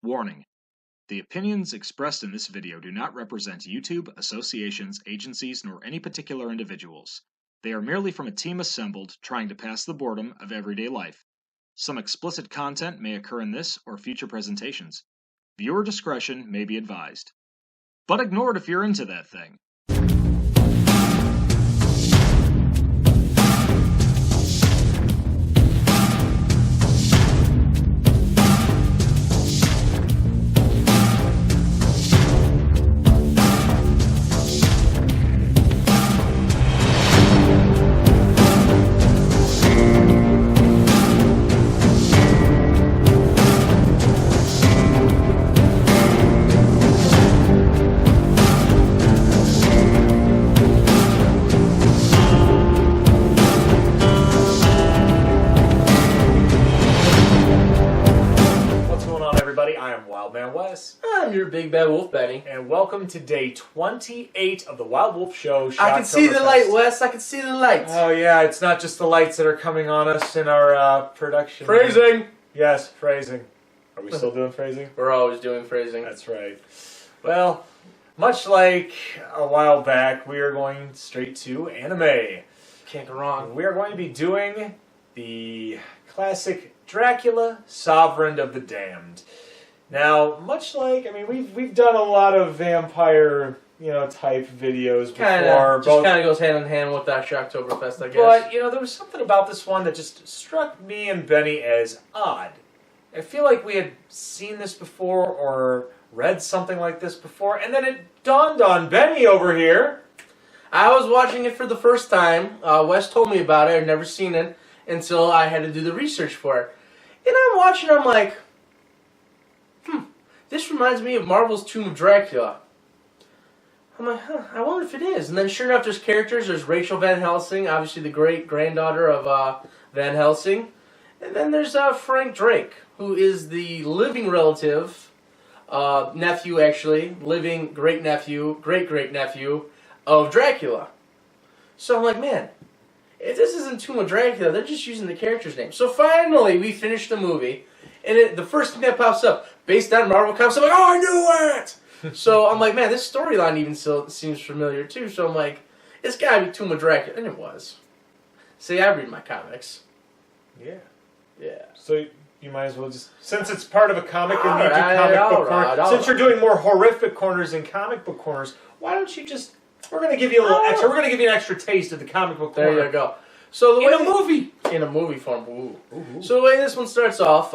Warning: the opinions expressed in this video do not represent YouTube, associations, agencies, nor any particular individuals. They are merely from a team assembled trying to pass the boredom of everyday life. Some explicit content may occur in this or future presentations. Viewer discretion may be advised. But ignore it if you're into that thing. I'm your big bad wolf, Benny. And welcome to day 28 of the Wild Wolf Show. I can see the light, Wes. I can see the lights. Oh, yeah. It's not just the lights that are coming on us in our production. Phrasing. Yes, phrasing. Are we still doing phrasing? We're always doing phrasing. That's right. Well, much like a while back, we are going straight to anime. Can't go wrong. We are going to be doing the classic Dracula Sovereign of the Damned. Now, much like, I mean, we've done a lot of vampire, type videos before. Just kind of goes hand in hand with that SHOCKTOBERFEST, I guess. But, there was something about this one that just struck me and Benny as odd. I feel like we had seen this before or read something like this before, and then it dawned on Benny over here. I was watching it for the first time. Wes told me about it. I'd never seen it until I had to do the research for it. And I'm watching, I'm like, this reminds me of Marvel's Tomb of Dracula. I'm like, I wonder if it is. And then sure enough, there's characters. There's Rachel Van Helsing, obviously the great-granddaughter of Van Helsing. And then there's Frank Drake, who is the living relative, nephew actually, living great-nephew, great-great-nephew of Dracula. So I'm like, man, if this isn't Tomb of Dracula, they're just using the character's name. So finally, we finished the movie. And the first thing that pops up, based on Marvel Comics, I'm like, oh, I knew it! So I'm like, man, this storyline even still seems familiar, too. So I'm like, it's got to be Tomb of Dracula. And it was. See, I read my comics. Yeah. Yeah. So you might as well just, since it's part of a comic and you do comic book corner, since you're doing more horrific corners and comic book corners, why don't you just, we're going to give you a little extra, we're going to give you an extra taste of the comic book corner. There you go. So in a movie! In a movie form. Ooh. Ooh. So the way this one starts off,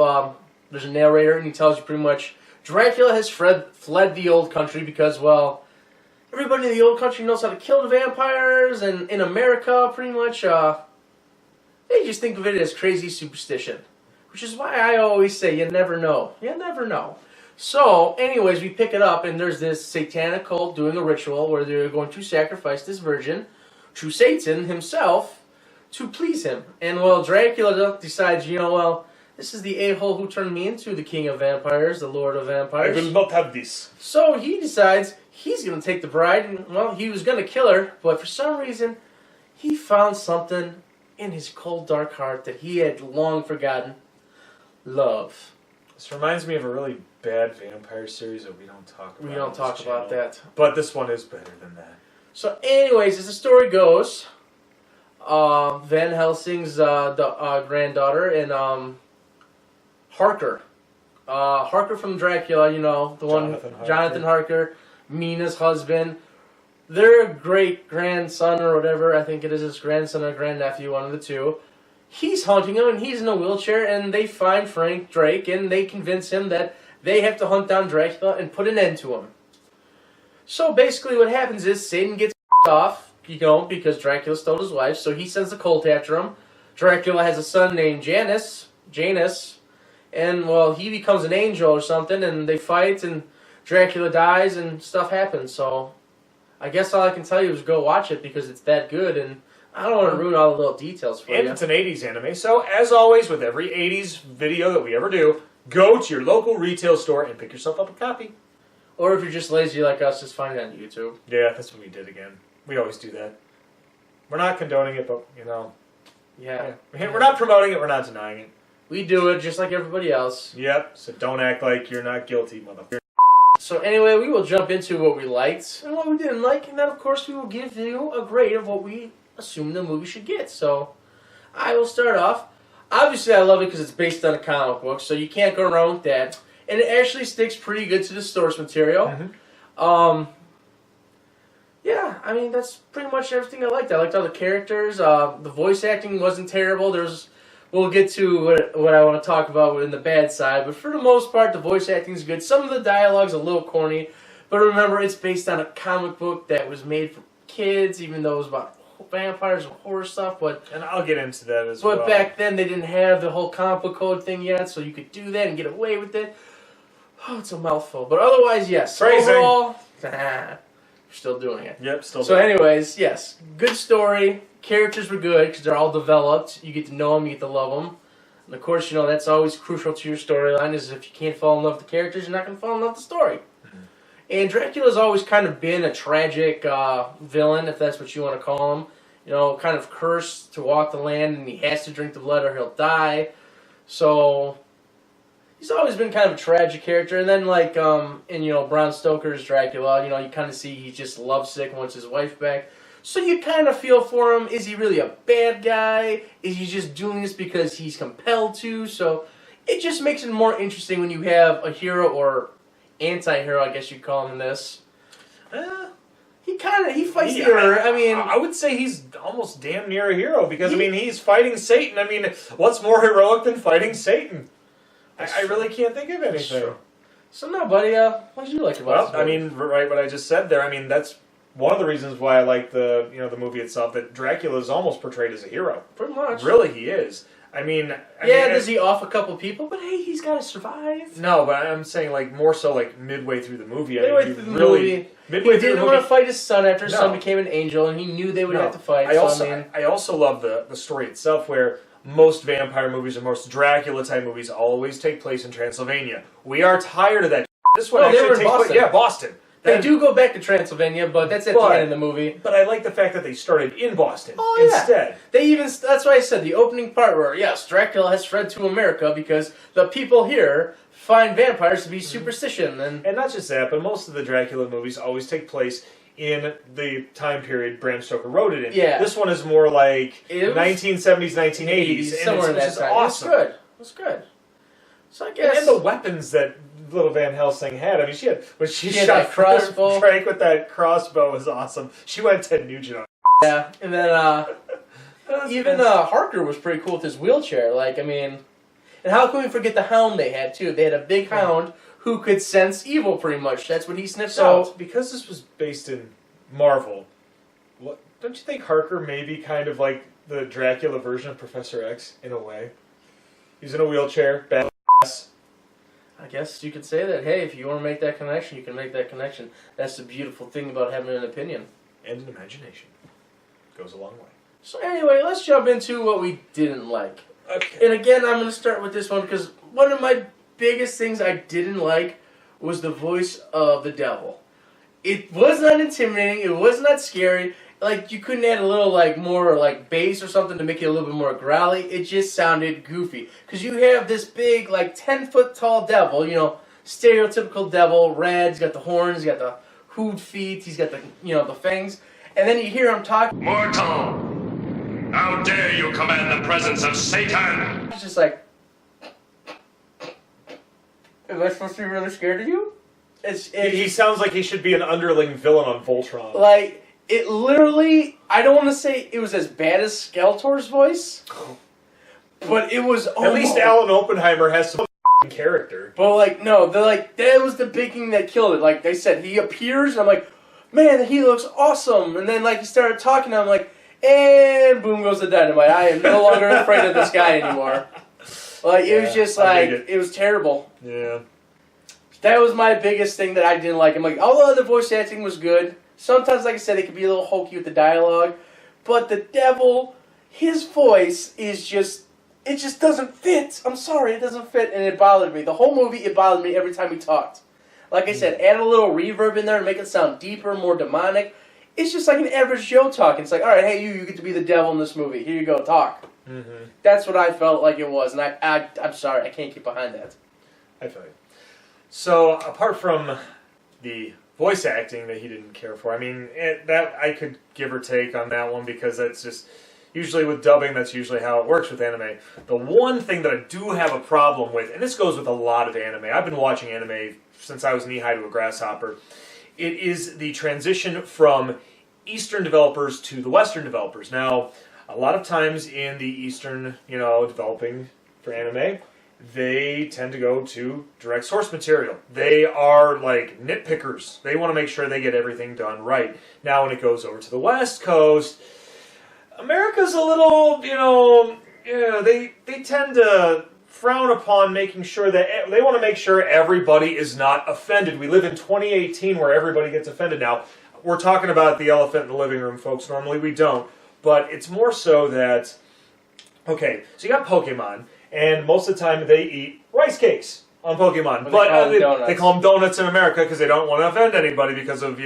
there's a narrator, and he tells you pretty much Dracula has fled the old country because, well, everybody in the old country knows how to kill the vampires, and in America, pretty much, they just think of it as crazy superstition. Which is why I always say, you never know. You never know. So, anyways, we pick it up, and there's this satanic cult doing a ritual where they're going to sacrifice this virgin to Satan himself to please him. And, well, Dracula decides, this is the a-hole who turned me into the king of vampires, the lord of vampires. I will not have this. So he decides he's going to take the bride, and, well, he was going to kill her, but for some reason, he found something in his cold, dark heart that he had long forgotten. Love. This reminds me of a really bad vampire series that we don't talk about. We don't talk about that. But this one is better than that. So anyways, as the story goes, Van Helsing's granddaughter and Harker. Harker from Dracula, the one, Jonathan Harker, Mina's husband. Their great-grandson or whatever, I think it is his grandson or grandnephew, one of the two. He's hunting him, and he's in a wheelchair, and they find Frank Drake, and they convince him that they have to hunt down Dracula and put an end to him. So basically what happens is Satan gets off, because Dracula stole his wife, so he sends the cult after him. Dracula has a son named Janus, and, well, he becomes an angel or something, and they fight, and Dracula dies, and stuff happens. So I guess all I can tell you is go watch it, because it's that good, and I don't want to ruin all the little details for you. And it's an 80s anime, so as always, with every 80s video that we ever do, go to your local retail store and pick yourself up a copy. Or if you're just lazy like us, just find it on YouTube. Yeah, that's what we did again. We always do that. We're not condoning it, but, Yeah. We're not promoting it, we're not denying it. We do it just like everybody else. Yep, so don't act like you're not guilty, motherfucker. So anyway, we will jump into what we liked and what we didn't like, and then of course we will give you a grade of what we assume the movie should get. So I will start off. Obviously, I love it because it's based on a comic book, so you can't go wrong with that. And it actually sticks pretty good to the source material. Yeah, I mean, that's pretty much everything I liked. I liked all the characters. The voice acting wasn't terrible. We'll get to what I want to talk about in the bad side, but for the most part, the voice acting is good. Some of the dialogue's a little corny, but remember, it's based on a comic book that was made for kids, even though it was about vampires and horror stuff. And I'll get into that as well. But back then, they didn't have the whole comic book code thing yet, so you could do that and get away with it. Oh, it's a mouthful. But otherwise, yes. Phrasing. Overall, we're still doing it. Yep, still So doing it. anyways, yes. Good story. Characters were good because they're all developed. You get to know them, you get to love them. And of course, that's always crucial to your storyline, is if you can't fall in love with the characters, you're not going to fall in love with the story. And Dracula's always kind of been a tragic villain, if that's what you want to call him. Kind of cursed to walk the land, and he has to drink the blood or he'll die. So he's always been kind of a tragic character. And then, like, in Bram Stoker's Dracula, you kind of see he's just lovesick and wants his wife back. So you kind of feel for him. Is he really a bad guy? Is he just doing this because he's compelled to? So it just makes it more interesting when you have a hero or anti-hero, I guess you'd call him in this. He fights the hero. I mean, I would say he's almost damn near a hero because, he's fighting Satan. What's more heroic than fighting Satan? I really can't think of anything. So now, buddy, what did you like about this? Right what I just said there. That's one of the reasons why I like the movie itself, that Dracula is almost portrayed as a hero. Pretty much. Really, he is. Does he off a couple people? But hey, he's got to survive. No, but I'm saying more so midway through the movie. Midway through the movie. He didn't want to fight his son after his son became an angel, and he knew they would have to fight. I also love the story itself, where most vampire movies or most Dracula type movies always take place in Transylvania. We are tired of that. This one actually takes place. Yeah, Boston. They do go back to Transylvania, but that's at the end of the movie. But I like the fact that they started in Boston instead. That's why I said the opening part where, yes, Dracula has fled to America because the people here find vampires to be superstition. And not just that, but most of the Dracula movies always take place in the time period Bram Stoker wrote it in. Yeah. This one is more like 1970s, 1980s. Somewhere in that time. Awesome. It was good. So I guess... And the weapons that little Van Helsing had. She had shot that crossbow. Frank with that crossbow was awesome. She went Ted Nugent on. Yeah, and then even Harker was pretty cool with his wheelchair. And how can we forget the hound they had too? They had a big hound who could sense evil pretty much. That's what he sniffed out. So because this was based in Marvel, don't you think Harker may be kind of like the Dracula version of Professor X in a way? He's in a wheelchair, badass. I guess you could say that. Hey, if you want to make that connection, you can make that connection. That's the beautiful thing about having an opinion. And an imagination. Goes a long way. So anyway, let's jump into what we didn't like. Okay. And again, I'm going to start with this one because one of my biggest things I didn't like was the voice of the devil. It was not intimidating. It was not scary. You couldn't add a little, more, bass or something to make it a little bit more growly. It just sounded goofy. Because you have this big, 10-foot-tall devil, stereotypical devil, red, he's got the horns, he's got the hooved feet, he's got the, the fangs. And then you hear him talk. Mortal! How dare you command the presence of Satan! It's just like... Am I supposed to be really scared of you? He sounds like he should be an underling villain on Voltron. It literally, I don't want to say it was as bad as Skeletor's voice, but it was almost... At least Alan Oppenheimer has some character. But, no, that was the big thing that killed it. They said, he appears, and I'm like, man, he looks awesome. And then, he started talking, and I'm like, and boom goes the dynamite. I am no longer afraid of this guy anymore. It was just, it was terrible. Yeah. That was my biggest thing that I didn't like. I'm like, all the other voice acting was good. Sometimes, like I said, it could be a little hokey with the dialogue. But the devil, his voice is just... It just doesn't fit. I'm sorry, it doesn't fit, and it bothered me. The whole movie, it bothered me every time he talked. Like I said, add a little reverb in there and make it sound deeper, more demonic. It's just like an average Joe talking. It's like, all right, hey, you get to be the devil in this movie. Here you go, talk. Mm-hmm. That's what I felt like it was, and I'm sorry, I can't get behind that. I feel you. So, apart from the voice acting that he didn't care for, I mean, that I could give or take on that one because that's just... Usually with dubbing, that's usually how it works with anime. The one thing that I do have a problem with, and this goes with a lot of anime, I've been watching anime since I was knee-high to a grasshopper, it is the transition from Eastern developers to the Western developers. Now, a lot of times in the Eastern, developing for anime, they tend to go to direct source material. They are like nitpickers. They want to make sure they get everything done right. Now, when it goes over to the West Coast... America's a little, they tend to frown upon making sure that they want to make sure everybody is not offended. We live in 2018 where everybody gets offended now. We're talking about the elephant in the living room, folks. Normally we don't. But it's more so that, okay, so you got Pokemon, and most of the time they eat rice cakes on Pokemon. But they call them donuts in America because they don't want to offend anybody because of,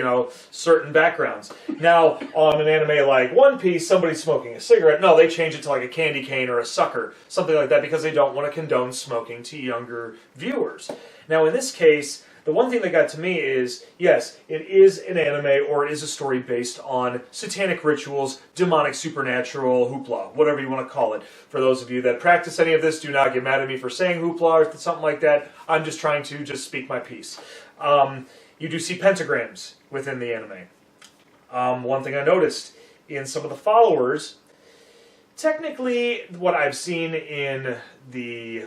certain backgrounds. Now, on an anime like One Piece, somebody's smoking a cigarette. No, they change it to like a candy cane or a sucker, something like that, because they don't want to condone smoking to younger viewers. Now, in this case, the one thing that got to me is, yes, it is an anime or it is a story based on satanic rituals, demonic, supernatural, hoopla, whatever you want to call it. For those of you that practice any of this, do not get mad at me for saying hoopla or something like that. I'm just trying to just speak my piece. You do see pentagrams within the anime. One thing I noticed in some of the followers, technically what I've seen in the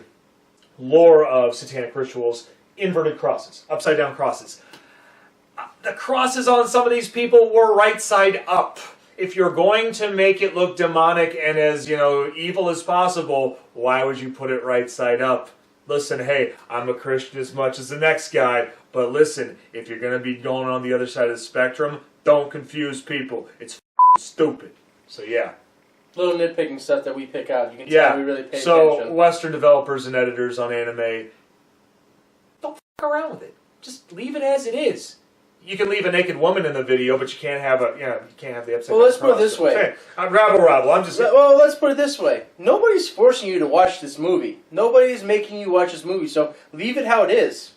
lore of satanic rituals, inverted crosses, upside down crosses. The crosses on some of these people were right side up. If you're going to make it look demonic and as, evil as possible, why would you put it right side up? Listen, hey, I'm a Christian as much as the next guy, but listen, if you're going to be going on the other side of the spectrum, don't confuse people. It's stupid. So yeah. Little nitpicking stuff that we pick out. You can tell we really pay attention. So Western developers and editors on anime, don't f*** around with it. Just leave it as it is. You can leave a naked woman in the video, but you can't have you can't have the upside down. Well, let's put it this way. Okay. Rabble. I'm just. Well, let's put it this way. Nobody's forcing you to watch this movie. Nobody's making you watch this movie. So leave it how it is.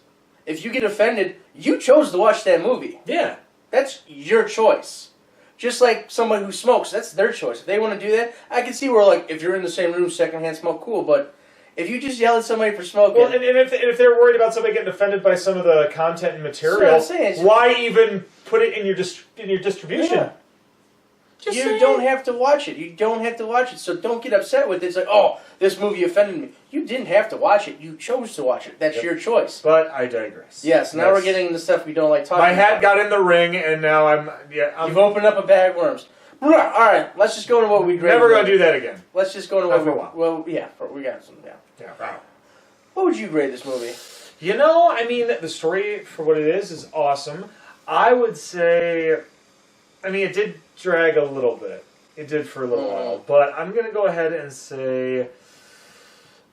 If you get offended, you chose to watch that movie. Yeah. That's your choice. Just like somebody who smokes, that's their choice. If they want to do that, I can see where, like, if you're in the same room, secondhand smoke, cool. But if you just yell at somebody for smoking... Well, and if they're worried about somebody getting offended by some of the content and material, why even put it in your distribution? Yeah. You don't have to watch it. You don't have to watch it. So don't get upset with it. It's like, oh, this movie offended me. You didn't have to watch it. You chose to watch it. That's your choice. But I digress. Yes, now we're getting into stuff we don't like talking about. My hat got in the ring, and now I'm... You've opened up a bag of worms. All right, let's just go into what we graded. Never going to do that again. Let's just go into what for a while. Well, yeah, we got some, Yeah, wow. What would you grade this movie? I mean, the story, for what it is awesome. I would say... it did drag a little bit. It did for a little while. But I'm going to go ahead and say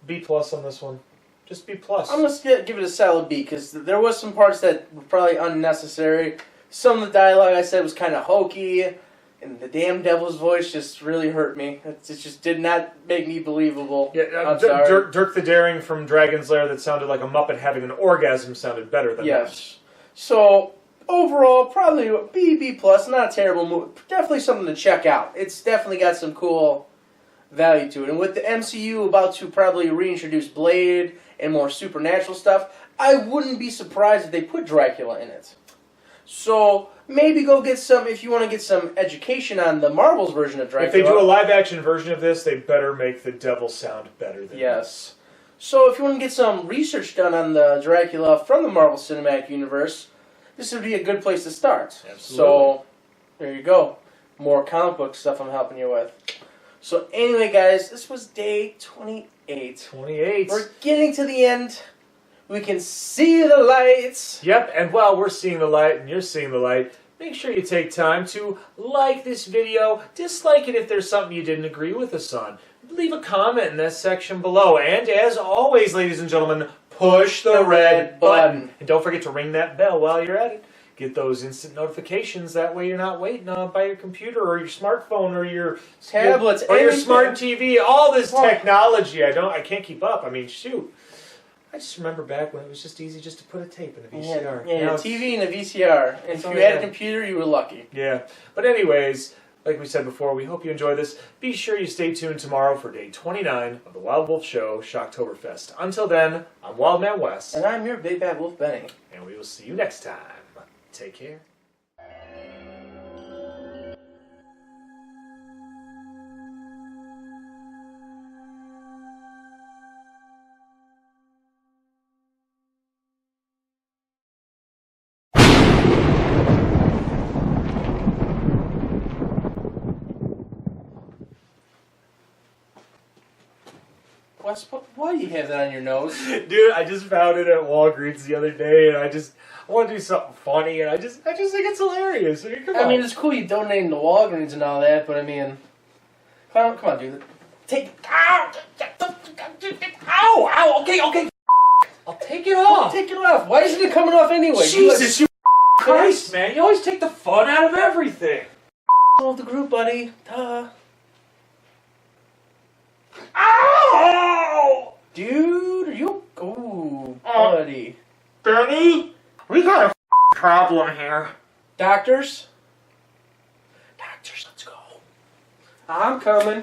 B+ on this one. Just B+. I'm going to give it a solid B, because there was some parts that were probably unnecessary. Some of the dialogue I said was kind of hokey, and the damn devil's voice just really hurt me. It just did not make me believable. Yeah, Dirk the Daring from Dragon's Lair that sounded like a Muppet having an orgasm sounded better than that. Yes. So... overall, probably B+, not a terrible movie. Definitely something to check out. It's definitely got some cool value to it. And with the MCU about to probably reintroduce Blade and more supernatural stuff, I wouldn't be surprised if they put Dracula in it. So maybe go get some, if you want to get some education on the Marvel's version of Dracula. If they do a live-action version of this, they better make the devil sound better than Yes. So if you want to get some research done on the Dracula from the Marvel Cinematic Universe, this would be a good place to start. Absolutely. So, there you go. More comic book stuff I'm helping you with. So, anyway, guys, this was day 28. 28. We're getting to the end. We can see the lights. Yep, and while we're seeing the light and you're seeing the light, make sure you take time to like this video, dislike it if there's something you didn't agree with us on. Leave a comment in that section below. And as always, ladies and gentlemen, push the red button. And don't forget to ring that bell while you're at it. get those instant notifications. That way you're not waiting by your computer or your smartphone or your tablets or your anything. smart TV. All this technology, I can't keep up. I mean, shoot. I just remember back when it was just easy just to put a tape in a VCR. Yeah, a TV and a VCR. If you had a computer, you were lucky. Yeah. But anyways, like we said before, we hope you enjoy this. Be sure you stay tuned tomorrow for day 29 of the Wild Wolf Show, Shocktoberfest. Until then, I'm Wildman Wes. And I'm your Big Bad Wolf Benny. And we will see you next time. Take care. Wes, why do you have that on your nose? Dude, I just found it at Walgreens the other day, and I want to do something funny, and I just think it's hilarious. I mean, come on. I mean, it's cool you donating to Walgreens and all that, but I mean, come on, dude. Ow! Okay. I'll take it off. Take it off. Why isn't it coming off anyway? Jesus, you Christ, man. You always take the fun out of everything. Of the group, buddy. Duh. Ow! Dude, are you... Ooh, buddy. Benny, we got a problem here. Doctors? Doctors, let's go. I'm coming.